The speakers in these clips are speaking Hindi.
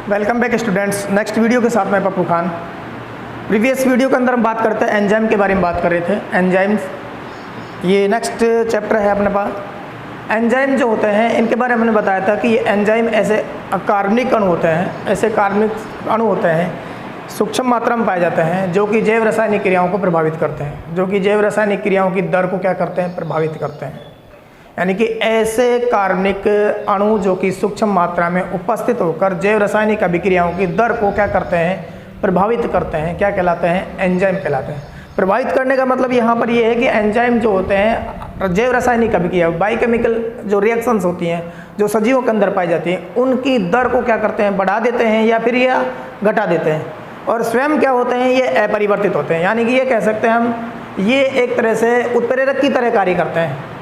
Welcome back students. Next video के साथ मैं पप्पू खान। प्रीवियस वीडियो के अंदर हम बात करते हैं एंजाइम के बारे में बात कर रहे थे। एंजाइम्स ये नेक्स्ट चैप्टर है अपने पास। एंजाइम जो होते हैं इनके बारे में हमने बताया था कि ये एंजाइम ऐसे कार्बनिक अणु होते हैं, ऐसे कार्बनिक अणु होते हैं सूक्ष्म मात्रा में पाए जाते हैं जो कि जैव रासायनिक क्रियाओं को प्रभावित करते हैं, जो कि जैव रासायनिक क्रियाओं की दर को क्या करते हैं, प्रभावित करते हैं। यानी कि ऐसे कार्बनिक अणु जो कि सूक्ष्म मात्रा में उपस्थित होकर जैव रासायनिक अभिक्रियाओं की दर को क्या करते हैं, प्रभावित करते हैं, क्या कहलाते हैं, एंजाइम कहलाते हैं। प्रभावित करने का मतलब यहाँ पर ये है कि एंजाइम जो होते हैं जैव रासायनिक अभिक्रिया, बायोकेमिकल जो रिएक्शंस होती हैं जो सजीवों के अंदर पाई जाती हैं, उनकी दर को क्या करते हैं, बढ़ा देते हैं या फिर या घटा देते हैं। और स्वयं क्या होते हैं, ये अपरिवर्तित होते हैं। यानी कि ये कह सकते हैं हम, ये एक तरह से उत्प्रेरक की तरह कार्य करते हैं।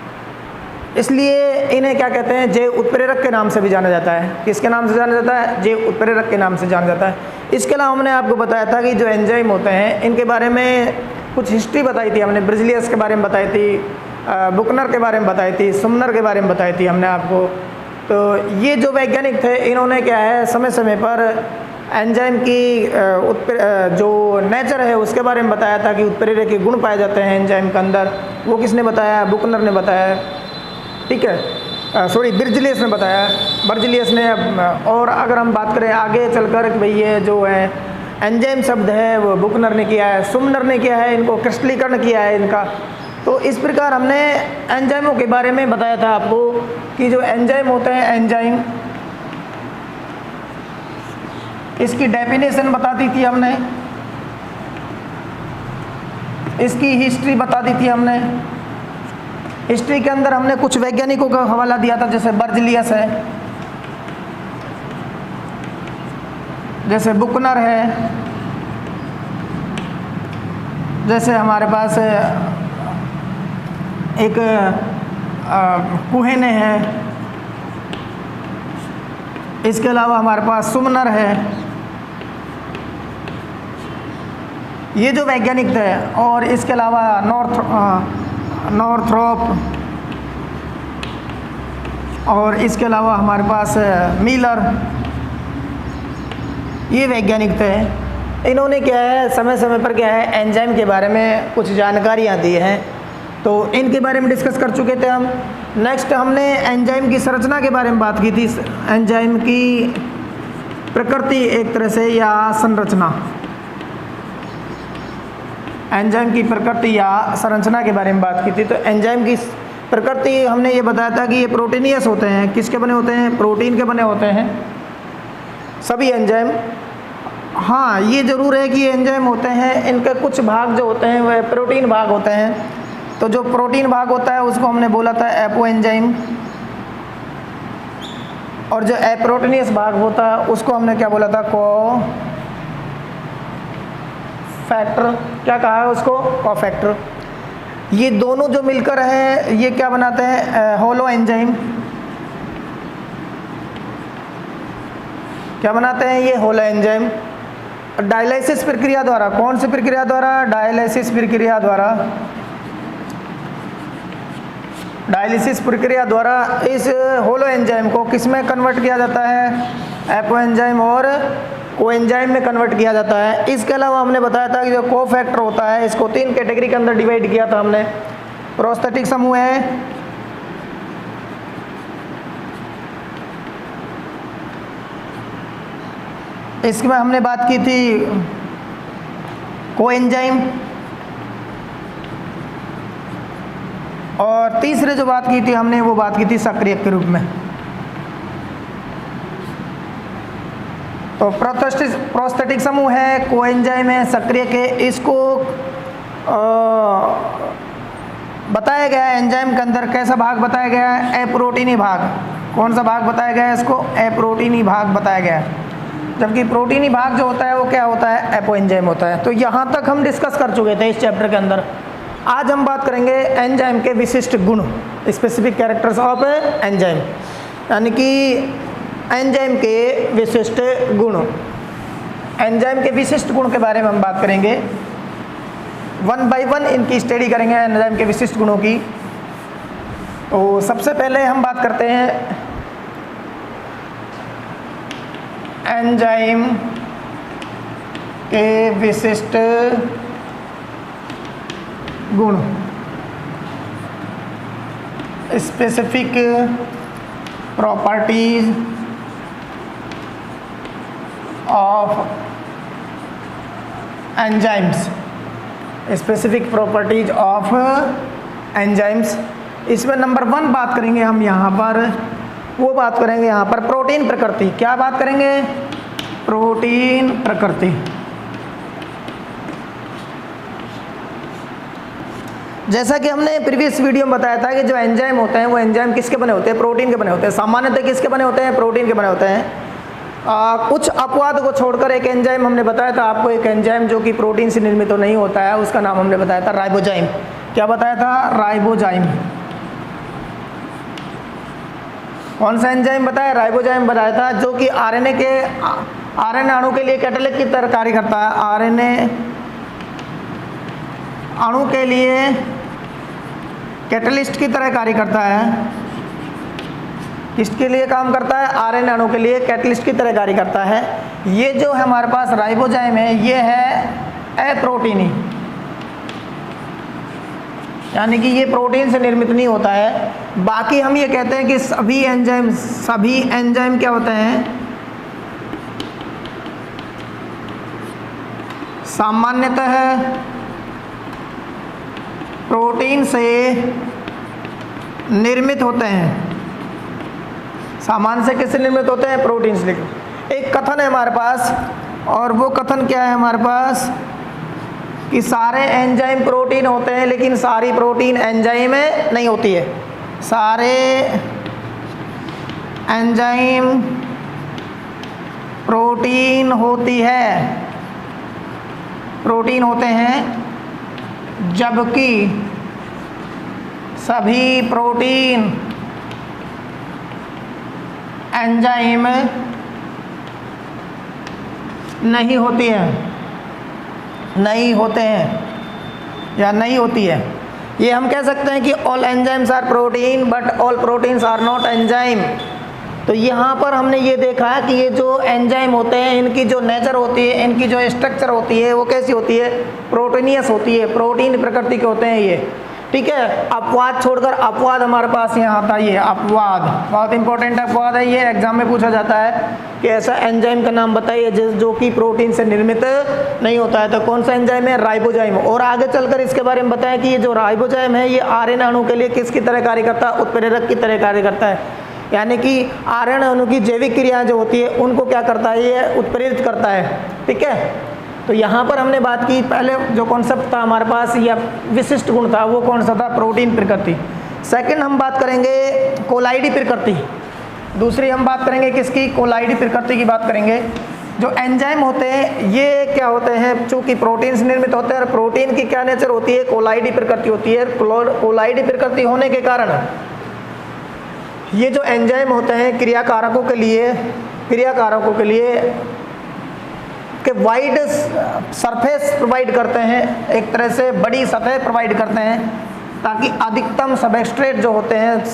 इसलिए इन्हें क्या कहते हैं, जैव उत्प्रेरक के नाम से भी जाना जाता है। किसके नाम से जाना जाता है, जैव उत्प्रेरक के नाम से जाना जाता है। इसके अलावा हमने आपको बताया था कि जो एंजाइम होते हैं इनके बारे में कुछ हिस्ट्री बताई थी हमने। ब्रिजलियस के बारे में बताई थी, बुकनर के बारे में बताई थी, सुमनर के बारे में बताई थी हमने आपको। तो ये जो वैज्ञानिक थे इन्होंने क्या है, समय समय पर एंजाइम की जो नेचर है उसके बारे में बताया था कि उत्प्रेरक के गुण पाए जाते हैं एंजाइम के अंदर। वो किसने बताया, बुकनर ने बताया, ठीक है, सॉरी बिर्जलियस ने बताया, बर्जलियस ने। और अगर हम बात करें आगे चलकर कि भाई ये जो है एंजाइम शब्द है वो बुकनर ने किया है, सुमनर ने किया है, इनको क्रिस्टलीकरण किया है इनका। तो इस प्रकार हमने एंजाइमों के बारे में बताया था आपको कि जो एंजाइम होते हैं, एंजाइम इसकी डेफिनेशन बता दी थी हमने, इसकी हिस्ट्री बता दी थी हमने। हिस्ट्री के अंदर हमने कुछ वैज्ञानिकों का हवाला दिया था, जैसे बर्जलियस है, जैसे बुकनर है, जैसे हमारे पास एक कुहेने है, इसके अलावा हमारे पास सुमनर है। ये जो वैज्ञानिक थे, और इसके अलावा नॉर्थरोप, और इसके अलावा हमारे पास मिलर, ये वैज्ञानिक थे। इन्होंने क्या है, समय समय पर क्या है, एंजाइम के बारे में कुछ जानकारियाँ दी हैं। तो इनके बारे में डिस्कस कर चुके थे हम। नेक्स्ट हमने एंजाइम की संरचना के बारे में बात की थी, एंजाइम की प्रकृति एक तरह से या संरचना, एंजाइम की प्रकृति या संरचना के बारे में बात की थी। तो एंजाइम की प्रकृति हमने ये बताया था कि ये प्रोटीनियस होते हैं। किसके बने होते हैं, प्रोटीन के बने होते हैं सभी एंजाइम। हाँ, ये ज़रूर है कि ये एंजाइम होते हैं, इनके कुछ भाग जो होते हैं वह प्रोटीन भाग होते हैं। तो जो प्रोटीन भाग होता है उसको हमने बोला था एपो एंजाइम, और जो एप्रोटीनियस भाग होता है उसको हमने क्या बोला था, को फैक्टर। क्या कहा है उसको, कोफैक्टर। ये दोनों जो मिलकर है ये क्या बनाते हैं, होलो एंजाइम। क्या बनाते हैं ये, होलो एंजाइम। डायलिसिस प्रक्रिया द्वारा, कौन सी प्रक्रिया द्वारा, डायलिसिस प्रक्रिया द्वारा, डायलिसिस प्रक्रिया द्वारा इस होलो एंजाइम को किस में कन्वर्ट किया जाता है, एपो एंजाइम और कोएंजाइम में कन्वर्ट किया जाता है। इसके अलावा हमने बताया था कि जो कोफैक्टर होता है इसको 3 कैटेगरी के अंदर डिवाइड किया था हमने। प्रोस्थेटिक समूह है, इसमें हमने बात की थी कोएंजाइम, और तीसरे जो बात की थी हमने वो बात की थी सक्रियक के रूप में। तो प्रोस्थेटिक समूह है, कोएंजाइम है, सक्रियक है। इसको बताया गया है एंजाइम के अंदर कैसा भाग बताया गया है, अप्रोटीनी भाग। कौन सा भाग बताया गया है इसको, अप्रोटीनी भाग बताया गया है। जबकि प्रोटीनी भाग जो होता है वो क्या होता है, एपो एंजाइम होता है। तो यहाँ तक हम डिस्कस कर चुके थे इस चैप्टर के अंदर। आज हम बात करेंगे एंजाइम के विशिष्ट गुण, स्पेसिफिक कैरेक्टर्स ऑफ एंजाइम, यानी कि एंजाइम के विशिष्ट गुण। एंजाइम के विशिष्ट गुण के बारे में हम बात करेंगे, 1 बाय 1 इनकी स्टडी करेंगे एंजाइम के विशिष्ट गुणों की। तो सबसे पहले हम बात करते हैं एंजाइम के विशिष्ट गुण, specific properties of enzymes, specific properties of enzymes. इसमें नंबर 1 बात करेंगे हम यहाँ पर, वो बात करेंगे यहाँ पर प्रोटीन प्रकृति। क्या बात करेंगे? प्रोटीन प्रकृति। जैसा कि हमने प्रीवियस वीडियो में बताया था कि जो एंजाइम होते हैं वो एंजाइम किसके बने होते हैं? प्रोटीन के बने होते हैं। सामान्यतः किसके बने होते हैं? प्रोटीन के बने होते हैं। कुछ अपवाद को छोड़कर एक एंजाइम हमने बताया था आपको, एक एंजाइम जो कि प्रोटीन से निर्मित तो नहीं होता है, उसका नाम हमने बताया था राइबोजाइम। क्या बताया था? राइबोजाइम। कौन सा एंजाइम बताया? राइबोजाइम बताया था, जो कि आरएनए अणु के लिए कैटालिस्ट की तरह कार्य करता है। आरएनए अणु के लिए कैटालिस्ट की तरह कार्य करता है। किसके लिए काम करता है? आरएनए अणु के लिए कैटलिस्ट की तरह कार्य करता है। ये जो हमारे पास राइबोजाइम है ये है अप्रोटीनी, यानी कि ये प्रोटीन से निर्मित नहीं होता है। बाकी हम ये कहते हैं कि सभी एंजाइम क्या होते हैं? सामान्यतः प्रोटीन से निर्मित होते हैं। सामान्य से किससे निर्मित होते हैं? प्रोटीन से। एक कथन है हमारे पास, और वो कथन क्या है हमारे पास? कि सारे एंजाइम प्रोटीन होते हैं लेकिन सारी प्रोटीन एंजाइम में नहीं होती है। सारे एंजाइम प्रोटीन होती है, प्रोटीन होते हैं, जबकि सभी प्रोटीन एंजाइम नहीं होती है, नहीं होते हैं या नहीं होती है। ये हम कह सकते हैं कि all enzymes are protein but all proteins are not enzyme. तो यहाँ पर हमने ये देखा है कि ये जो एंजाइम होते हैं इनकी जो नेचर होती है, इनकी जो स्ट्रक्चर होती है वो कैसी होती है? प्रोटीनियस होती है, प्रोटीन प्रकृति के होते हैं ये। ठीक है। अपवाद छोड़कर, अपवाद हमारे पास यहाँ आता है, ये अपवाद बहुत इंपॉर्टेंट अपवाद है, ये एग्जाम में पूछा जाता है कि ऐसा एंजाइम का नाम बताइए जो कि प्रोटीन से निर्मित नहीं होता है। तो कौन सा एंजाइम है? राइबोजाइम। और आगे चलकर इसके बारे में बताएं कि ये जो राइबोजाइम है ये आरएनए अणु के लिए किसकी तरह कार्य करता है? उत्प्रेरक की तरह कार्य करता है, यानी कि आरएनए अणु की जैविक क्रियाएं जो होती है उनको क्या करता है? ये उत्प्रेरित करता है। ठीक है। तो यहाँ पर हमने बात की, पहले जो कॉन्सेप्ट था हमारे पास या विशिष्ट गुण था वो कौन सा था? प्रोटीन प्रकृति। सेकंड हम बात करेंगे कोलाइडी प्रकृति। दूसरी हम बात करेंगे किसकी? कोलाइडी प्रकृति की बात करेंगे। जो एंजाइम होते हैं ये क्या होते हैं? चूँकि प्रोटीन से निर्मित होते हैं और प्रोटीन की क्या नेचर होती है? कोलाइडी प्रकृति होती है। कोलाइडी प्रकृति होने के कारण ये जो एंजाइम होते हैं क्रियाकारकों के लिए कि वाइड सरफेस प्रोवाइड करते हैं, एक तरह से बड़ी सतह प्रोवाइड करते हैं, ताकि अधिकतम सबस्ट्रेट जो होते हैं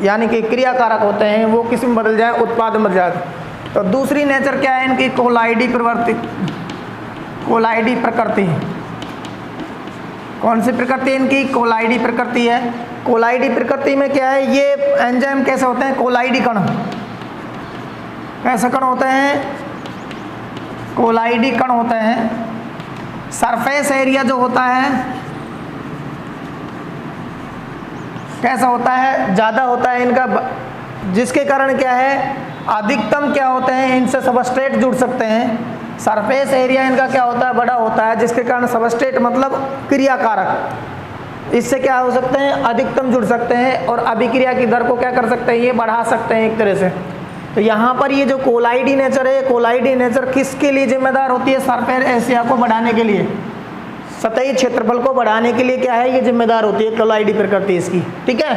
यानी कि क्रियाकारक होते हैं वो किस में बदल जाए? उत्पाद में बदल जाए। तो दूसरी नेचर क्या है इनकी? कोलाइडी प्रकृति। कौन सी प्रकृति इनकी? कोलाइडी प्रकृति है। कोलाइडी प्रकृति में क्या है? ये एंजाइम कैसे होते हैं? कोलाइडी कण। कैसे कण होते हैं? कोलाइडी कण होते हैं। सरफेस एरिया जो होता है कैसा होता है? ज़्यादा होता है इनका, जिसके कारण क्या है? अधिकतम क्या होते हैं? इनसे सबस्ट्रेट जुड़ सकते हैं। सरफेस एरिया इनका क्या होता है? बड़ा होता है, जिसके कारण सबस्ट्रेट मतलब क्रियाकारक, इससे क्या हो सकते हैं? अधिकतम जुड़ सकते हैं और अभिक्रिया की दर को क्या कर सकते हैं? ये बढ़ा सकते हैं एक तरह से। तो यहाँ पर ये जो कोलाइडी नेचर है, कोलाइडी नेचर किसके लिए जिम्मेदार होती है? सरफेस एरिया को बढ़ाने के लिए, सतही क्षेत्रफल को बढ़ाने के लिए क्या है? ये जिम्मेदार होती है कोलाइडी प्रकृति इसकी। ठीक है।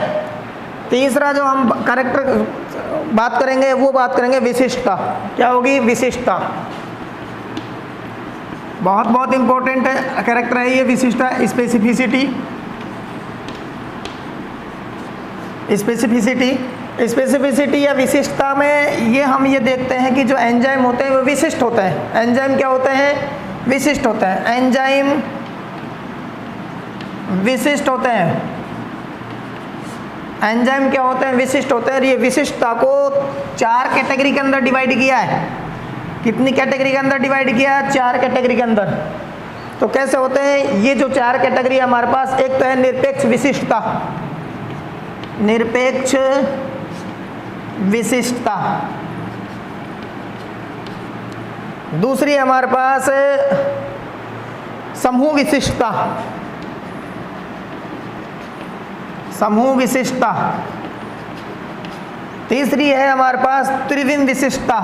तीसरा जो हम कैरेक्टर बात करेंगे वो बात करेंगे विशिष्टता। क्या होगी? विशिष्टता। बहुत बहुत इंपॉर्टेंट है कैरेक्टर है ये विशिष्टता। स्पेसिफिसिटी स्पेसिफिसिटी या विशिष्टता में ये देखते हैं कि जो एंजाइम होते हैं वो विशिष्ट होते हैं। एंजाइम क्या होते हैं? विशिष्ट होते हैं। एंजाइम विशिष्ट होते हैं। एंजाइम क्या होते हैं? विशिष्ट होते हैं। और ये विशिष्टता को 4 कैटेगरी के अंदर डिवाइड किया है। कितनी कैटेगरी के अंदर डिवाइड किया है? 4 कैटेगरी के अंदर। तो कैसे होते हैं ये जो 4 कैटेगरी हमारे पास? एक तो है निरपेक्ष विशिष्टता, निरपेक्ष विशिष्टता। दूसरी हमारे पास समूह विशिष्टता, समूह विशिष्टता। तीसरी है हमारे पास त्रिविम विशिष्टता।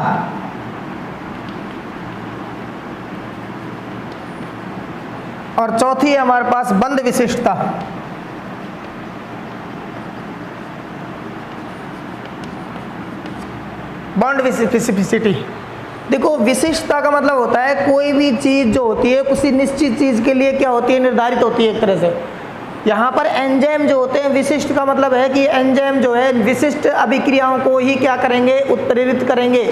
और चौथी है हमारे पास बंध विशिष्टता। Bond specificity. देखो विशिष्टता का मतलब होता है कोई भी चीज जो होती है किसी निश्चित चीज के लिए क्या होती है? निर्धारित होती है एक तरह से। यहाँ पर एंजाइम जो होते हैं, विशिष्ट का मतलब है कि एंजाइम जो है विशिष्ट अभिक्रियाओं को ही क्या करेंगे? उत्प्रेरित करेंगे।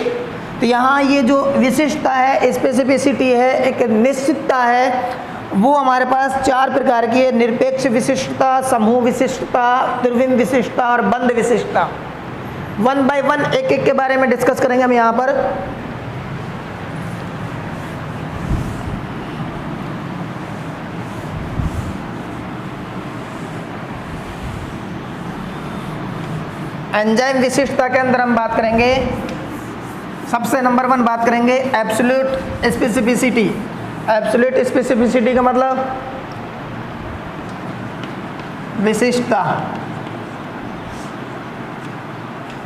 तो यहाँ ये जो विशिष्टता है, स्पेसिफिसिटी है, एक निश्चितता है, वो हमारे पास 4 प्रकार की है। निरपेक्ष विशिष्टता, समूह विशिष्टता, त्रिविम विशिष्टता और बंध विशिष्टता। 1 बाय 1 एक एक के बारे में डिस्कस करेंगे हम यहाँ पर। एंजाइम विशिष्टता के अंदर हम बात करेंगे, सबसे नंबर 1 बात करेंगे एब्सोल्यूट स्पेसिफिसिटी। एब्सोल्यूट स्पेसिफिसिटी का मतलब विशिष्टता,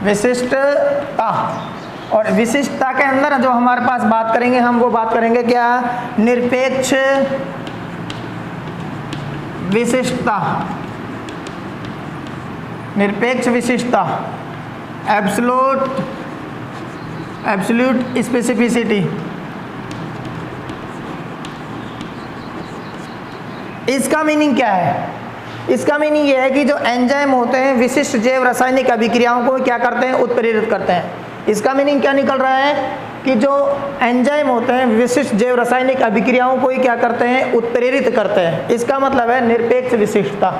विशिष्टता। और विशिष्टता के अंदर जो हमारे पास बात करेंगे हम, वो बात करेंगे क्या? निरपेक्ष विशिष्टता, निरपेक्ष विशिष्टता, एब्सोल्यूट स्पेसिफिसिटी। इसका मीनिंग क्या है? इसका मीनिंग ये है कि जो एंजाइम होते हैं विशिष्ट जैव रासायनिक अभिक्रियाओं को क्या करते हैं? उत्प्रेरित करते हैं। इसका मीनिंग क्या निकल रहा है कि जो एंजाइम होते हैं विशिष्ट जैव रासायनिक अभिक्रियाओं को ही क्या करते हैं? उत्प्रेरित करते हैं। इसका मतलब है निरपेक्ष विशिष्टता।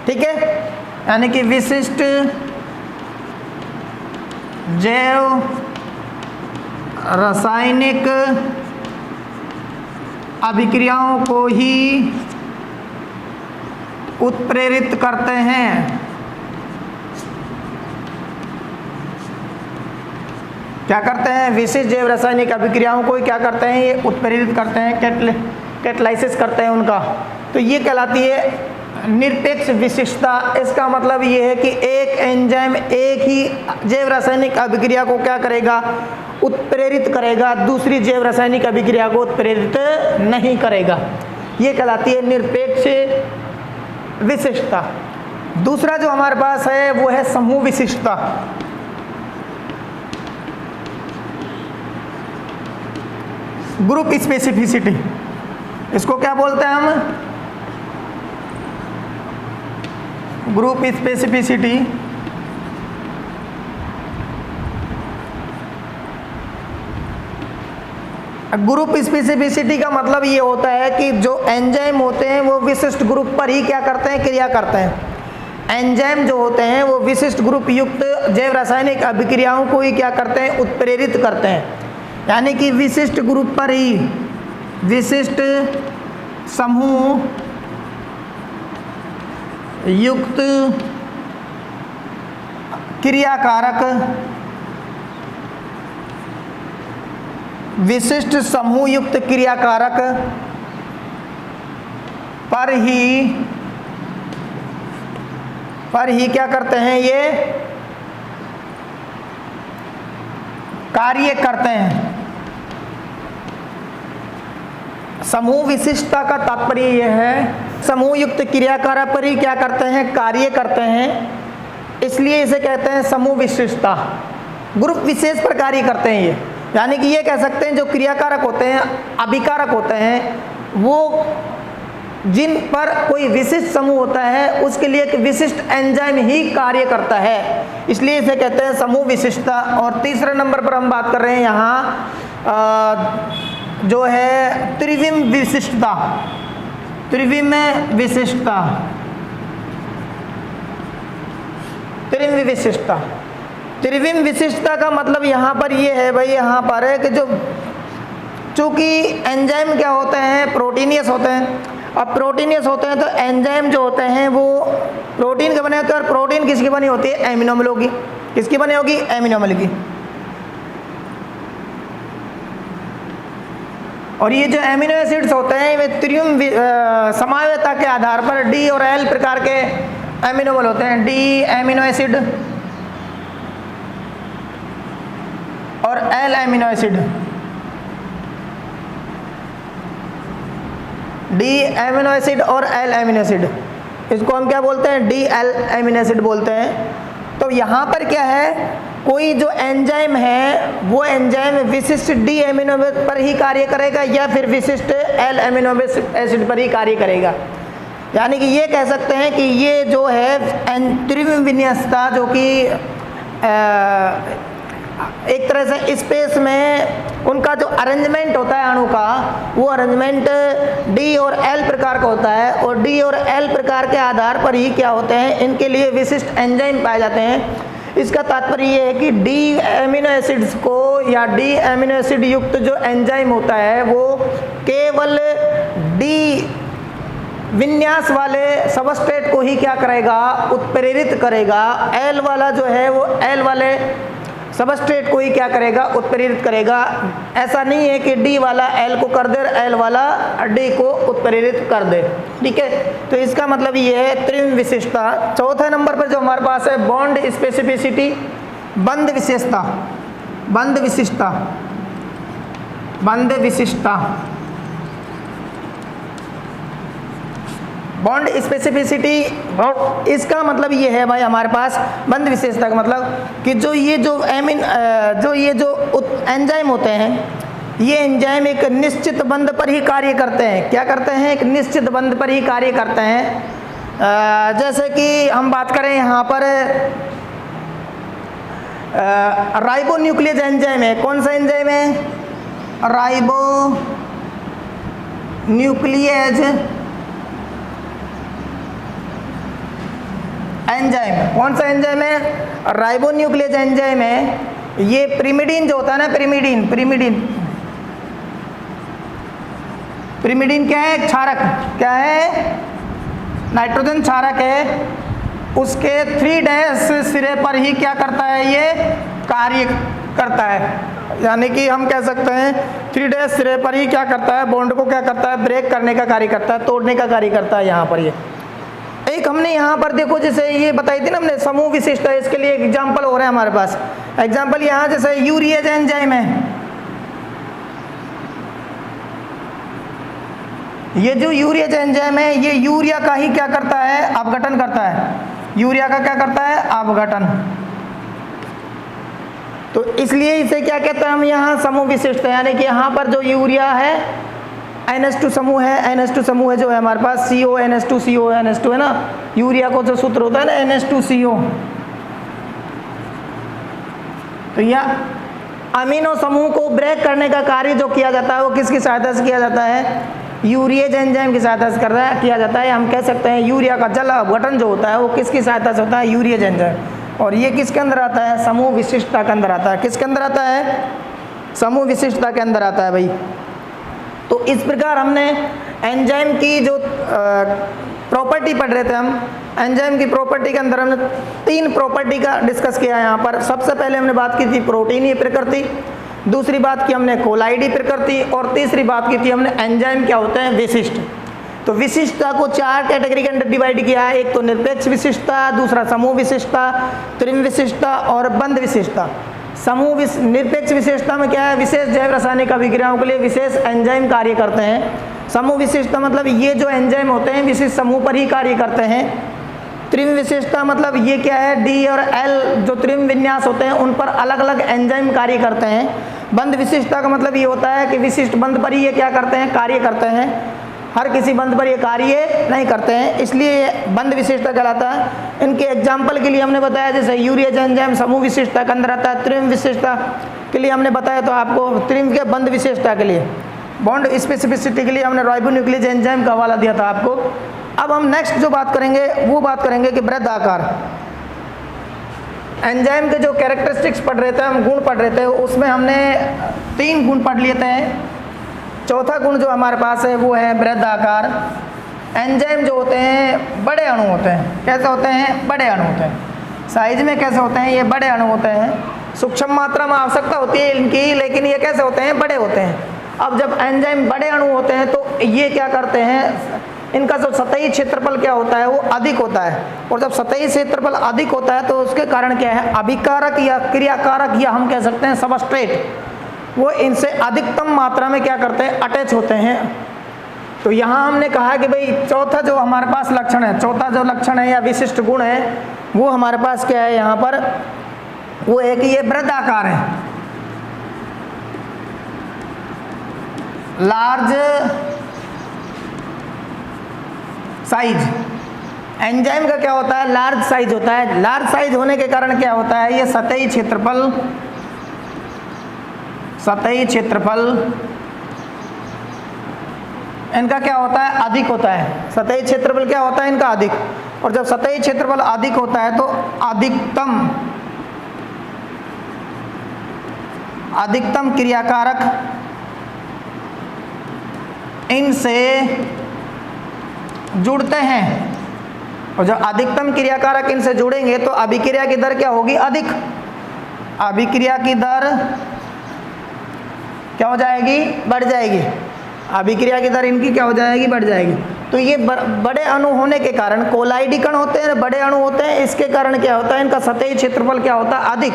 ठीक है, यानी कि विशिष्ट जैव रासायनिक अभिक्रियाओं को ही उत्प्रेरित करते हैं। क्या करते हैं? विशिष्ट जैव रासायनिक अभिक्रियाओं को क्या करते हैं? ये उत्प्रेरित करते हैं, कैटलाइसिस करते हैं उनका। तो ये कहलाती है निरपेक्ष विशिष्टता। इसका मतलब ये है कि एक एंजाइम एक ही जैव रासायनिक अभिक्रिया को क्या करेगा? उत्प्रेरित करेगा, दूसरी जैव रासायनिक अभिक्रिया को उत्प्रेरित नहीं करेगा। ये कहलाती है निरपेक्ष विशिष्टता। दूसरा जो हमारे पास है वो है समूह विशिष्टता। ग्रुप स्पेसिफिसिटी, इसको क्या बोलते हैं हम? Group specificity. ग्रुप स्पेसिफिसिटी का मतलब ये होता है कि जो एंजाइम होते हैं वो विशिष्ट ग्रुप पर ही क्या करते हैं? क्रिया करते हैं। एंजाइम जो होते हैं वो विशिष्ट ग्रुप युक्त जैव रासायनिक अभिक्रियाओं को ही क्या करते हैं? उत्प्रेरित करते हैं। यानी कि विशिष्ट ग्रुप पर ही विशिष्ट समूह युक्त क्रियाकारक, विशिष्ट समूह युक्त क्रियाकारक पर ही क्या करते हैं? ये कार्य करते हैं। समूह विशिष्टता का तात्पर्य यह है समूह युक्त क्रियाकारक पर ही क्या करते हैं? कार्य करते हैं। इसलिए इसे कहते हैं समूह विशिष्टता। ग्रुप विशेष पर कार्य करते हैं ये, यानी कि ये कह सकते हैं जो क्रियाकारक होते हैं, अभिकारक होते हैं, वो जिन पर कोई विशिष्ट समूह होता है उसके लिए एक विशिष्ट एंजाइम ही कार्य करता है, इसलिए इसे कहते हैं समूह विशिष्टता। और तीसरे नंबर पर हम बात कर रहे हैं यहाँ जो है त्रिविम विशिष्टता। त्रिविम विशिष्टता, त्रिविम विशिष्टता। त्रिविम विशिष्टता का मतलब यहाँ पर ये है भाई, यहाँ पर है कि जो चूंकि एंजाइम क्या होते हैं, प्रोटीनियस होते हैं। अब प्रोटीनियस होते हैं तो एंजाइम जो होते हैं वो प्रोटीन के बने होते हैं, और प्रोटीन किसकी बनी होती है, एमिनो अम्लों की। किसकी बनी होगी, एमिनो अम्ल की। और ये जो एमिनो एसिड्स होते हैं वे त्रिविम समावयता के आधार पर डी और एल प्रकार के एमिनो अम्ल होते हैं। डी एमिनो एसिड और L amino acid. D amino acid और एल एमिनो एसिड, इसको हम क्या बोलते हैं, डी एल एमिनो एसिड बोलते हैं। तो यहाँ पर क्या है, कोई जो एंजाइम है वो एंजाइम विशिष्ट डी एमिनो पर ही कार्य करेगा या फिर विशिष्ट एल एमिनो एसिड पर ही कार्य करेगा। यानी कि ये कह सकते हैं कि ये जो है त्रिविम विन्यासता, जो कि एक तरह से स्पेस में उनका जो अरेंजमेंट होता है अणु का, वो अरेंजमेंट डी और एल प्रकार का होता है। और डी और एल प्रकार के आधार पर ही क्या होते हैं, इनके लिए विशिष्ट एंजाइम पाए जाते हैं। इसका तात्पर्य ये है कि डी एमिनो एसिड्स को या डी एमिनो एसिड युक्त जो एंजाइम होता है वो केवल डी विन्यास वाले सबस्ट्रेट को ही क्या करेगा, उत्प्रेरित करेगा। एल वाला जो है वो एल वाले सबस्ट्रेट को ही क्या करेगा, उत्प्रेरित करेगा। ऐसा नहीं है कि डी वाला एल को कर दे और एल वाला डी को उत्प्रेरित कर दे। ठीक है, तो इसका मतलब ये है त्रिविम विशिष्टता। चौथे नंबर पर जो हमारे पास है बॉन्ड स्पेसिफिसिटी, बंध विशेषता। बंध विशिष्टता, बंध विशिष्टता, बॉन्ड स्पेसिफिसिटी। इसका मतलब ये है भाई हमारे पास बंध विशेषता का मतलब कि जो ये जो एंजाइम होते हैं, ये एंजाइम एक निश्चित बंध पर ही कार्य करते हैं। क्या करते हैं, एक निश्चित बंध पर ही कार्य करते हैं। जैसे कि हम बात करें यहाँ पर राइबो न्यूक्लियस एंजाइम है। कौन सा एंजाइम है, राइबो न्यूक्लियस एंजाइम। कौन सा एंजाइम है, राइबो न्यूक्लियस एंजाइम है। ये पिरिमिडीन जो होता है ना, पिरिमिडीन, पिरिमिडीन, पिरिमिडीन क्या है, क्षारक। क्या है, नाइट्रोजन क्षारक है। उसके 3' सिरे पर ही क्या करता है, ये कार्य करता है। यानी कि हम कह सकते हैं 3' सिरे पर ही क्या करता है, बॉन्ड को क्या करता है, ब्रेक करने का कार्य करता है, तोड़ने का कार्य करता है। यहाँ पर ये एक हमने यहाँ पर देखो, जैसे ये बताई थी ना हमने समूह विशिष्टता, इसके लिए एग्जाम्पल हो रहा है हमारे पास। एग्जाम्पल यहाँ जैसे यूरिएज एंजाइम है। ये जो यूरिएज एंजाइम है ये यूरिया का ही क्या करता है, अपघटन करता है। यूरिया का क्या करता है, अपघटन। तो इसलिए इसे क्या कहते हैं हम यहाँ, समूह विशिष्टता। यानी कि यहाँ पर जो यूरिया है NH2 समूह है, NH2 समूह है जो है हमारे पास CO NH2 CO NH2 है ना। यूरिया को जो सूत्र होता है ना NH2CO, तो यह अमीनो समूह को ब्रेक करने का कार्य जो किया जाता है वो किसकी सहायता से किया जाता है, यूरिएज एंजाइम की सहायता से किया जाता है। हम कह सकते हैं यूरिया का जल अपघटन जो होता है वो किसकी सहायता से होता है, यूरिएज एंजाइम। और ये किसके अंदर आता है, समूह विशिष्टता के अंदर आता है। किसके अंदर आता है, समूह विशिष्टता के अंदर आता है भाई। तो इस प्रकार हमने एंजाइम की जो प्रॉपर्टी पढ़ रहे थे, हम एंजाइम की प्रॉपर्टी के अंदर हमने 3 प्रॉपर्टी का डिस्कस किया यहाँ पर। सबसे पहले हमने बात की थी प्रोटीनीय प्रकृति, दूसरी बात की हमने कोलाइडी प्रकृति, और तीसरी बात की थी हमने एंजाइम क्या होते हैं, विशिष्ट। तो विशिष्टता को 4 कैटेगरी के अंदर डिवाइड किया है। एक तो निरपेक्ष विशिष्टता, दूसरा समूह विशिष्टता, त्रिविम विशिष्टता और बंध विशिष्टता। समूह निरपेक्ष विशेषता में क्या है, विशेष जैव रासायनिक अभिक्रियाओं के लिए विशेष एंजाइम कार्य करते हैं। समूह विशेषता मतलब ये जो एंजाइम होते हैं विशेष समूह पर ही कार्य करते हैं। त्रिविम विशेषता मतलब ये क्या है, डी और एल जो त्रिविम विन्यास होते हैं उन पर अलग अलग एंजाइम कार्य करते हैं। बंध विशिष्टता का मतलब ये होता है कि विशिष्ट बंध पर ही ये क्या करते हैं, कार्य करते हैं। हर किसी बंध पर ये कार्य नहीं करते हैं, इसलिए ये बंध विशेषता कहलाता है। इनके एग्जाम्पल के लिए हमने बताया जैसे यूरिएज एंजाइम समूह विशेषता के अंदर आता है, त्रिम विशेषता के लिए हमने बताया तो आपको त्रिम के बंध विशेषता के लिए, बॉन्ड स्पेसिफिसिटी के लिए हमने राइबोन्यूक्लियेज एंजाइम का हवाला दिया था आपको। अब हम नेक्स्ट जो बात करेंगे वो बात करेंगे कि वृहद आकार। एंजाइम के जो कैरेक्टरिस्टिक्स पढ़ रहे थे हम, गुण पढ़ रहे थे, उसमें हमने 3 गुण पढ़ लिए थे। चौथा गुण जो हमारे पास है वो है वृहद आकार। एंजाइम जो होते हैं बड़े अणु होते हैं। कैसे होते हैं? बड़े अणु होते हैं। साइज में कैसे होते हैं? ये बड़े अणु होते हैं। सूक्ष्म मात्रा में आवश्यकता होती है इनकी, लेकिन ये कैसे होते हैं? बड़े होते हैं। अब जब एंजाइम बड़े अणु होते हैं तो ये क्या करते हैं, इनका जो सतही क्षेत्रफल क्या होता है वो अधिक होता है, और जब सतही क्षेत्रफल अधिक होता है तो उसके कारण क्या है, अभिकारक या क्रियाकारक या हम कह सकते हैं सबस्ट्रेट, वो इनसे अधिकतम मात्रा में क्या करते हैं, अटैच होते हैं। तो यहाँ हमने कहा कि भाई चौथा जो हमारे पास लक्षण है, चौथा जो लक्षण है या विशिष्ट गुण है वो हमारे पास क्या है यहाँ पर, वो है कि ये वृहद आकार है, लार्ज साइज। एंजाइम का क्या होता है? लार्ज साइज होता है। लार्ज साइज होने के कारण क्या होता है, ये सतही क्षेत्रफल इनका क्या होता है, अधिक होता है। सतही क्षेत्रफल क्या होता है इनका, अधिक। और जब सतही क्षेत्रफल अधिक होता है तो अधिकतम क्रियाकारक इनसे जुड़ते हैं, और जब अधिकतम क्रियाकारक इनसे जुड़ेंगे तो अभिक्रिया की दर क्या होगी, अधिक। अभिक्रिया की दर क्या हो जाएगी, बढ़ जाएगी। अभिक्रिया की दर इनकी क्या हो जाएगी, बढ़ जाएगी। तो ये बड़े अणु होने के कारण, कोलाइडी कण होते हैं, बड़े अणु होते हैं, इसके कारण क्या होता है, इनका सतही क्षेत्रफल क्या होता है, अधिक।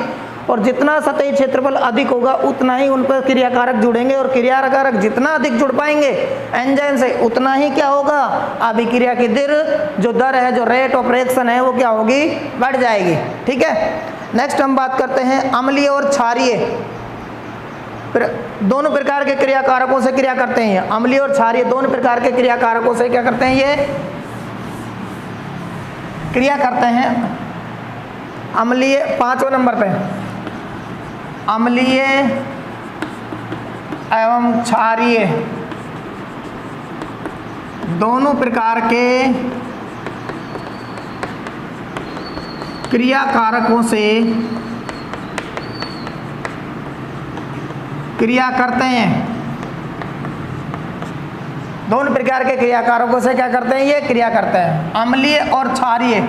और जितना सतही क्षेत्रफल अधिक होगा उतना ही उन पर क्रियाकारक जुड़ेंगे, और क्रियाकारक जितना अधिक जुड़ पाएंगे एंजाइम से उतना ही क्या होगा, अभिक्रिया की दर जो दर है, जो रेट ऑफ रिएक्शन है वो क्या होगी, बढ़ जाएगी। ठीक है। नेक्स्ट हम बात करते हैं अम्लीय और क्षारीय। दोनों प्रकार के क्रियाकारकों से क्रिया करते हैं। अम्लीय और क्षारीय दोनों प्रकार के क्रियाकारकों से क्या करते हैं, ये क्रिया करते हैं। अम्लीय 5वें नंबर पे, अम्लीय एवं क्षारीय दोनों प्रकार के क्रियाकारकों से क्रिया करते हैं। दोनों प्रकार के क्रियाकारकों से क्या करते हैं, ये क्रिया करते हैं। अम्लीय और क्षारीय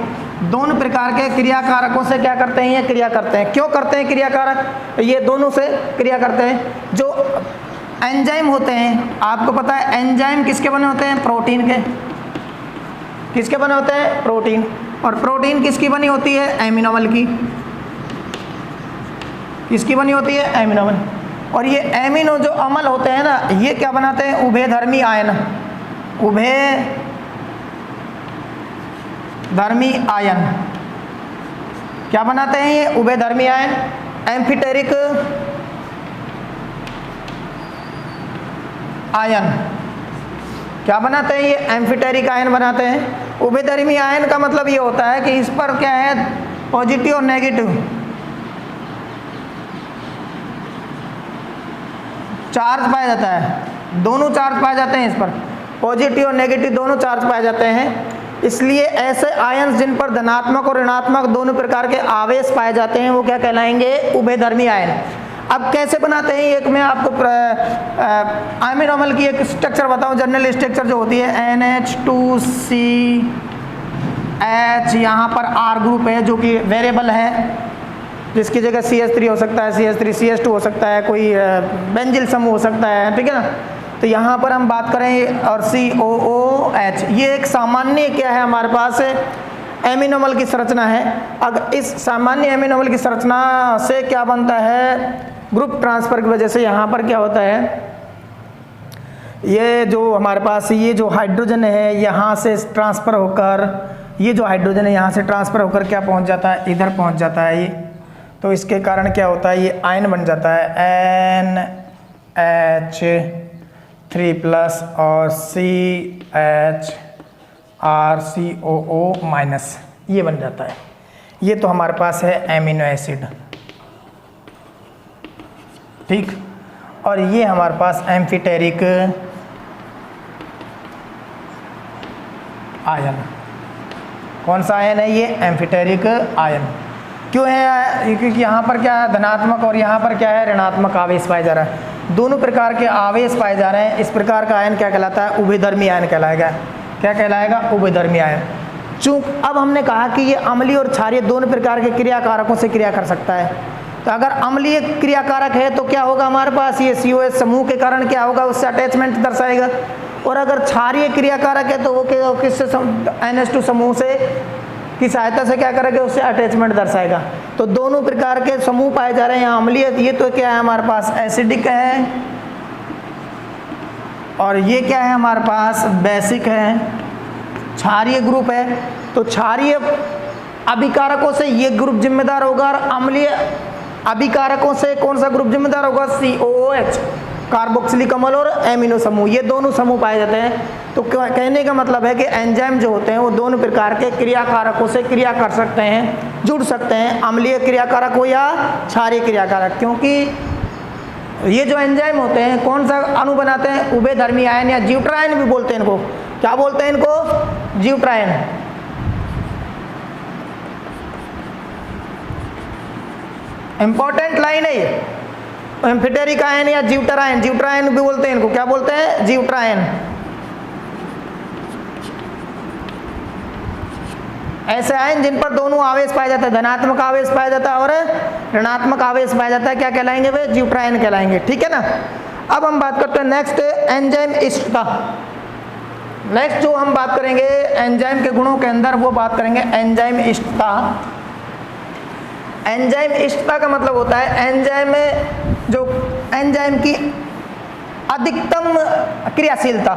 दोनों प्रकार के क्रियाकारकों से क्या करते हैं, ये क्रिया करते हैं। क्यों करते हैं क्रियाकारक, ये दोनों से क्रिया करते हैं। जो एंजाइम होते हैं, आपको पता है एंजाइम किसके बने होते हैं, प्रोटीन के। किसके बने होते हैं, प्रोटीन। और प्रोटीन किसकी बनी होती है, एमिनो अम्ल की। किसकी बनी होती है, एमिनो अम्ल। और ये एमिनो जो अम्ल होते हैं ना, ये क्या बनाते हैं, उभयधर्मी आयन। उभयधर्मी आयन क्या बनाते हैं, ये उभयधर्मी आयन। एम्फीटेरिक आयन क्या बनाते हैं, ये एम्फीटेरिक आयन बनाते हैं। उभयधर्मी आयन का मतलब ये होता है कि इस पर क्या है, पॉजिटिव और नेगेटिव चार्ज पाया जाता है। दोनों चार्ज पाए जाते हैं इस पर, पॉजिटिव और नेगेटिव दोनों चार्ज पाए जाते हैं। इसलिए ऐसे आयन जिन पर धनात्मक और ऋणात्मक दोनों प्रकार के आवेश पाए जाते हैं वो क्या कहलाएंगे, उभयधर्मी आयन। अब कैसे बनाते हैं, एक मैं आपको अमीनो अम्ल की एक स्ट्रक्चर बताऊं, जनरल स्ट्रक्चर जो होती है NH2CH, यहाँ पर R ग्रुप है जो कि वेरिएबल है, जिसकी जगह CH3 हो सकता है, CH3 CH2 हो सकता है, कोई बेंजिल समूह हो सकता है, ठीक है ना। तो यहाँ पर हम बात करें और COOH, ये एक सामान्य क्या है हमारे पास एमिनो अम्ल की संरचना है। अगर इस सामान्य एमिनो अम्ल की संरचना से क्या बनता है, ग्रुप ट्रांसफर की वजह से यहाँ पर क्या होता है, ये जो हमारे पास ये जो हाइड्रोजन है यहाँ से ट्रांसफ़र होकर, ये जो हाइड्रोजन है यहाँ से ट्रांसफ़र होकर क्या पहुँच जाता है, इधर पहुँच जाता है ये। तो इसके कारण क्या होता है, ये आयन बन जाता है NH3। 3+ और CHRCOO-, ये बन जाता है। ये तो हमारे पास है एमिनो एसिड, ठीक। और ये हमारे पास एम्फीटेरिक आयन। कौन सा आयन है ये? एम्फीटेरिक आयन। क्यों है? क्योंकि यहाँ पर क्या है धनात्मक और यहाँ पर क्या है ऋणात्मक आवेश पाया जा रहा है। दोनों प्रकार के आवेश पाए जा रहे हैं। इस प्रकार का आयन क्या कहलाता है? उभयधर्मी आयन कहलाएगा। क्या कहलाएगा? उभयधर्मी आयन। चूँकि अब हमने कहा कि ये अम्लीय और क्षारीय दोनों प्रकार के क्रियाकारकों से क्रिया कर सकता है। तो अगर अम्लीय क्रियाकारक है तो क्या होगा हमारे पास? ये COH समूह के कारण क्या होगा? उससे अटैचमेंट दर्शाएगा। और अगर क्षारीय क्रियाकारक है तो वो किससे NH2 समूह से की सहायता से क्या करेगा? उससे अटैचमेंट दर्शाएगा। तो दोनों प्रकार के समूह पाए जा रहे हैं यहाँ अम्लीय। ये तो क्या है हमारे पास? एसिडिक है। और ये क्या है हमारे पास? बेसिक है, क्षारीय ग्रुप है। तो क्षारीय अभिकारकों से ये ग्रुप जिम्मेदार होगा और अम्लीय अभिकारकों से कौन सा ग्रुप जिम्मेदार होगा? COOH, कार्बोक्सिलिक अम्ल और एमिनो समूह, ये दोनों समूह पाए जाते हैं। तो कहने का मतलब है कि एंजाइम जो होते हैं वो दोनों प्रकार के क्रियाकारकों से क्रिया कर सकते हैं, जुड़ सकते हैं, अम्लीय क्रियाकारक हो या क्षारीय क्रियाकारक। क्योंकि ये जो एंजाइम होते हैं कौन सा अणु बनाते हैं? उभयधर्मी आयन या ज्यूट्रायन भी बोलते हैं इनको। क्या बोलते हैं इनको? ज्यूट्रायन। इंपॉर्टेंट लाइन है ये। एम्फीटेरिक आयन या ज्यूट्रायन, ज्यूट्रायन भी बोलते हैं इनको। क्या बोलते हैं? ज्यूट्रायन। ऐसे आयन जिन पर दोनों आवेश पाया जाता है, धनात्मक आवेश पाया जाता है और ऋणात्मक आवेश पाया जाता है, क्या कहलाएंगे वे? ज्यूट्रायन कहलाएंगे। ठीक है ना। अब हम बात करते हैं नेक्स्ट एंजाइम इष्टता। नेक्स्ट जो हम बात करेंगे एंजाइम के गुणों के अंदर वो बात करेंगे एंजाइम इष्टता। एंजाइम इष्टता का मतलब होता है एंजाइम में जो एंजाइम की अधिकतम क्रियाशीलता।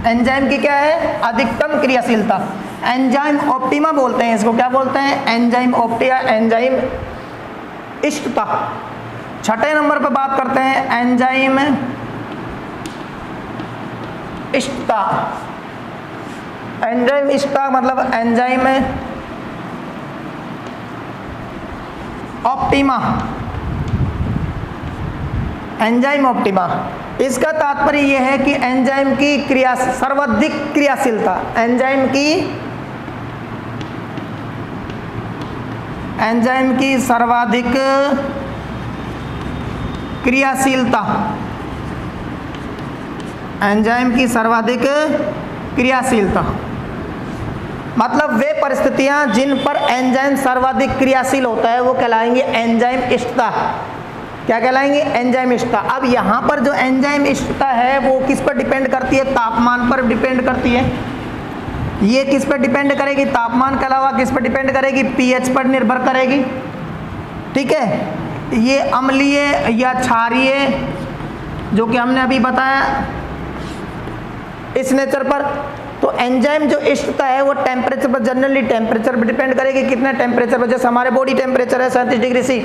एंजाइम की क्या है? अधिकतम क्रियाशीलता। एंजाइम ऑप्टिमा बोलते हैं इसको। क्या बोलते हैं? एंजाइम ऑप्टिमा, एंजाइम इष्टता। छठे नंबर पर बात करते हैं एंजाइम इष्टता। एंजाइम इष्टता मतलब एंजाइम ऑप्टिमा। एंजाइम ऑप्टिमा, इसका तात्पर्य यह है कि एंजाइम की क्रिया सर्वाधिक क्रियाशीलता, एंजाइम की सर्वाधिक क्रियाशीलता, एंजाइम की सर्वाधिक क्रियाशीलता मतलब वे परिस्थितियां जिन पर एंजाइम सर्वाधिक क्रियाशील होता है वो कहलाएंगे एंजाइम इष्टता। क्या कहलाएंगे? एंजाइम इष्टता। अब यहाँ पर जो एंजाइम इष्टता है वो किस पर डिपेंड करती है? तापमान पर डिपेंड करती है। ये किस पर डिपेंड करेगी? तापमान के अलावा किस पर डिपेंड करेगी? पीएच पर निर्भर करेगी। ठीक है। ये अम्लीय या क्षारीय जो कि हमने अभी बताया इस नेचर पर। तो एंजाइम जो इष्टता है वो टेम्परेचर पर, जनरली टेम्परेचर पर डिपेंड करेगी। कितने टेम्परेचर पर? जैसे हमारे बॉडी टेम्परेचर है 37 डिग्री सी,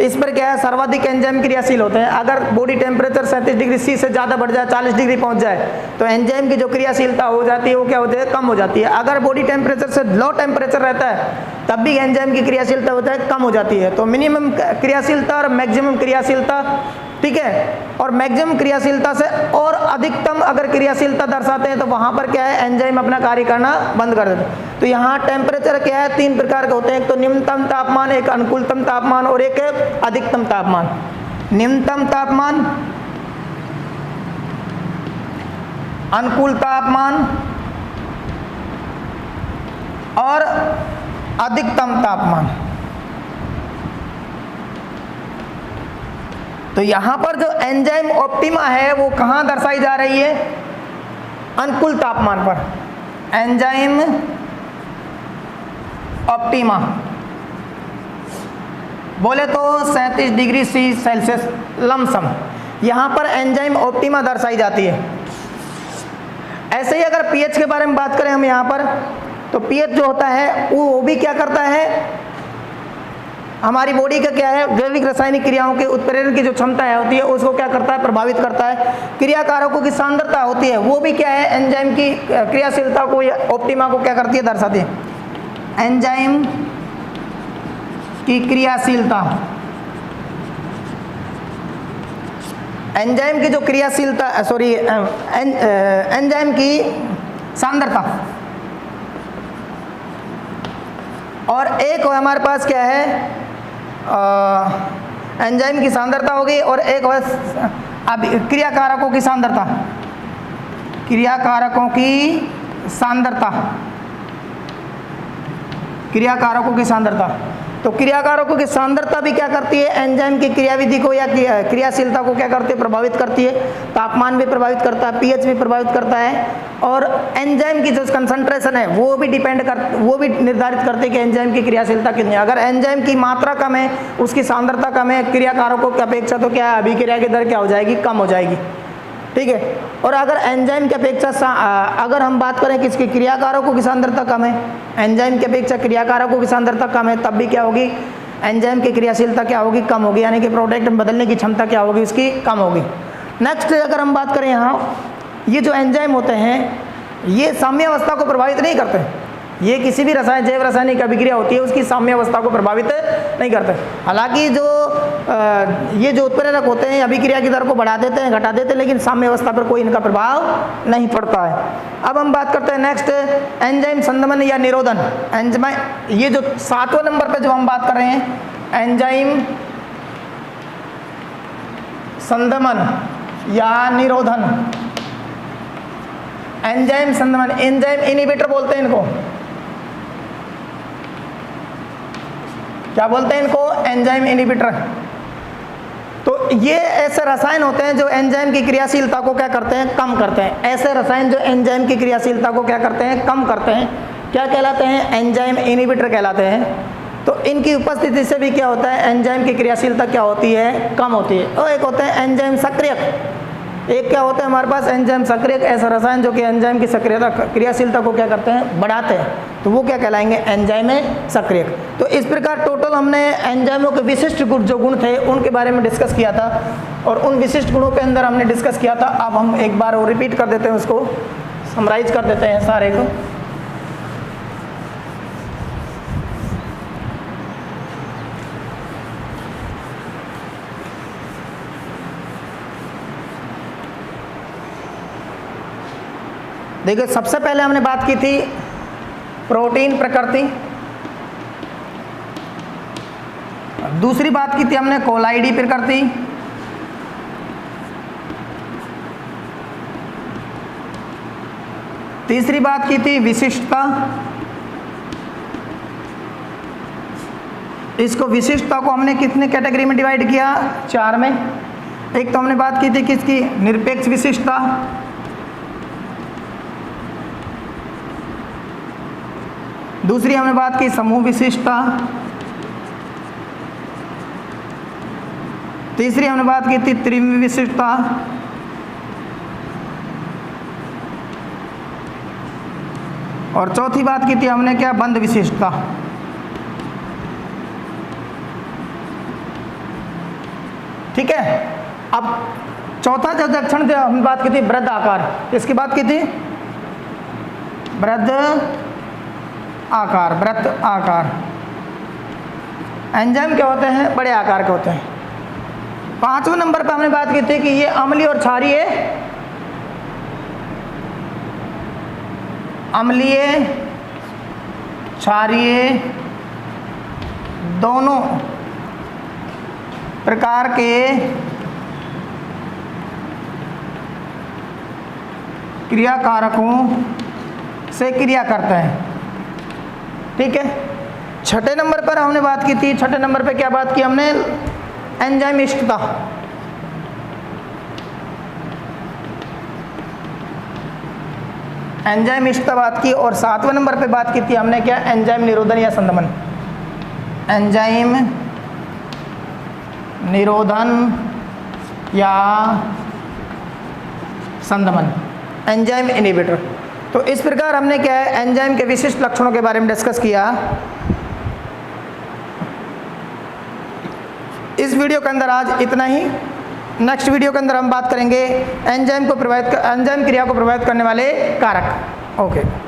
इस पर क्या है? सर्वाधिक एंजाइम क्रियाशील होते हैं। अगर बॉडी टेम्परेचर 37 डिग्री सी से ज़्यादा बढ़ जाए, 40 डिग्री पहुंच जाए, तो एंजाइम की जो क्रियाशीलता हो जाती है वो क्या होती है? कम हो जाती है। अगर बॉडी टेम्परेचर से लो टेम्परेचर रहता है तब भी एंजाइम की क्रियाशीलता होता है कम हो जाती है। तो मिनिमम क्रियाशीलता और मैक्सिमम क्रियाशीलता, ठीक है। और मैक्सिमम क्रियाशीलता से और अधिकतम अगर क्रियाशीलता दर्शाते हैं तो वहाँ पर क्या है? एंजाइम अपना कार्य करना बंद कर देते हैं। तो यहाँ टेम्परेचर क्या है? 3 प्रकार के होते हैं। एक तो निम्नतम तापमान, एक अनुकूलतम तापमान और एक अधिकतम तापमान। निम्नतम तापमान, अनुकूल तापमान और अधिकतम तापमान। तो यहां पर जो एंजाइम ऑप्टिमा है वो कहां दर्शाई जा रही है? अनुकूल तापमान पर। एंजाइम ऑप्टिमा बोले तो 37 डिग्री सी सेल्सियस लमसम, यहां पर एंजाइम ऑप्टिमा दर्शाई जाती है। ऐसे ही अगर पीएच के बारे में बात करें हम यहां पर, तो पीएच जो होता है वो भी क्या करता है? हमारी बॉडी का क्या है, जैविक रासायनिक क्रियाओं के उत्प्रेरण की जो क्षमता है होती है उसको क्या करता है, प्रभावित करता है। क्रियाकारकों की सांद्रता होती है वो भी क्या है, एंजाइम की क्रियाशीलता को या ऑप्टिमा को क्या करती है, दर्शाती है। एंजाइम की क्रियाशीलता, एंजाइम की जो क्रियाशीलता, सॉरी एंजाइम की सांद्रता, और एक हमारे पास क्या है, एंजाइम की सांद्रता होगी, और एक अब क्रियाकारकों की सांद्रता, क्रियाकारकों की सांद्रता, क्रियाकारकों की सांद्रता। तो क्रियाकारकों की सांद्रता भी क्या करती है, एंजाइम की क्रियाविधि को या क्रियाशीलता को क्या करती है, प्रभावित करती है। तापमान भी प्रभावित करता है, पीएच भी प्रभावित करता है, और एंजाइम की जो कंसंट्रेशन है वो भी वो भी निर्धारित करती है कि एंजाइम की क्रियाशीलता कितनी है। अगर एंजाइम की मात्रा कम है, उसकी सांद्रता कम है क्रियाकारकों की अपेक्षा, तो क्या अभिक्रिया की दर क्या हो जाएगी, कम हो जाएगी। ठीक है। और अगर एंजाइम की अपेक्षा अगर हम बात करें कि इसकी क्रियाकारकों की सांद्रता कम है, एंजाइम की अपेक्षा क्रियाकारकों की सांद्रता कम है, तब भी क्या होगी, एंजाइम की क्रियाशीलता क्या होगी, कम होगी, यानी कि प्रोडक्ट में बदलने की क्षमता क्या होगी, उसकी कम होगी। नेक्स्ट अगर हम बात करें यहाँ, ये जो एंजाइम होते हैं ये साम्य अवस्था को प्रभावित नहीं करते, ये किसी भी जैव रासायनिक अभिक्रिया होती है उसकी साम्य अवस्था को प्रभावित नहीं करते। हालांकि जो ये जो उत्प्रेरक होते हैं अभिक्रिया की दर को बढ़ा देते हैं, घटा देते हैं, लेकिन साम्य अवस्था पर कोई इनका प्रभाव नहीं पड़ता है। अब हम बात करते हैं नेक्स्ट, एंजाइम संदमन या निरोधन। एंजाइम, ये जो 7वें नंबर पर जो हम बात कर रहे हैं, एंजाइम संदमन या निरोधन। एंजाइम संदमन, एंजाइम इनहिबिटर बोलते हैं इनको, क्या बोलते हैं इनको, एंजाइम इनहिबिटर। तो ये ऐसे रसायन होते हैं जो एंजाइम की क्रियाशीलता को क्या करते हैं, कम करते हैं। ऐसे रसायन जो एंजाइम की क्रियाशीलता को क्या करते हैं, कम करते हैं, क्या कहलाते हैं, एंजाइम इनहिबिटर कहलाते हैं। तो इनकी उपस्थिति से भी क्या होता है, एंजाइम की क्रियाशीलता क्या होती है, कम होती है। और एक होते हैं एंजाइम सक्रियक, एक क्या होता है हमारे पास, एंजाइम सक्रियक, ऐसा रसायन जो कि एंजाइम की सक्रियता क्रियाशीलता को क्या करते हैं, बढ़ाते हैं, तो वो क्या कहलाएंगे, एंजाइम सक्रियक। तो इस प्रकार टोटल हमने एंजाइमों के विशिष्ट गुण जो गुण थे उनके बारे में डिस्कस किया था, और उन विशिष्ट गुणों के अंदर हमने डिस्कस किया था। अब हम एक बार वो रिपीट कर देते हैं, उसको समराइज कर देते हैं सारे को। देखिए सबसे पहले हमने बात की थी प्रोटीन प्रकृति, दूसरी बात की थी हमने कोलाइडी प्रकृति, तीसरी बात की थी विशिष्टता। इसको विशिष्टता को हमने कितने कैटेगरी में डिवाइड किया, 4 में। एक तो हमने बात की थी किसकी, निरपेक्ष विशिष्टता, दूसरी हमने बात की समूह विशिष्टता, तीसरी हमने बात की थी त्रिविध विशिष्टता, और चौथी बात की थी हमने क्या, बंध विशिष्टता। ठीक है। अब चौथा जो लक्षण थे हमने बात की थी वृद्ध आकार, किसकी बात की थी, वृद्ध आकार, वृत्त आकार। एंजाइम क्या होते हैं, बड़े आकार के होते हैं। 5वें नंबर पर हमने बात की थी कि ये अम्लीय और क्षारीय, अम्लीय क्षारीय दोनों प्रकार के क्रियाकारकों से क्रिया करते हैं। ठीक है। 6ठे नंबर पर हमने बात की थी, 6ठे नंबर पे क्या बात की हमने, एंजाइमिष्टता। एंजाइमिष्टता बात की, और 7वें नंबर पे बात की थी हमने क्या, एंजाइम निरोधन या संदमन। एंजाइम निरोधन या संदमन, एंजाइम इनहिबिटर। तो इस प्रकार हमने क्या है, एंजाइम के विशिष्ट लक्षणों के बारे में डिस्कस किया। इस वीडियो के अंदर आज इतना ही। नेक्स्ट वीडियो के अंदर हम बात करेंगे एंजाइम क्रिया को प्रभावित करने वाले कारक। ओके।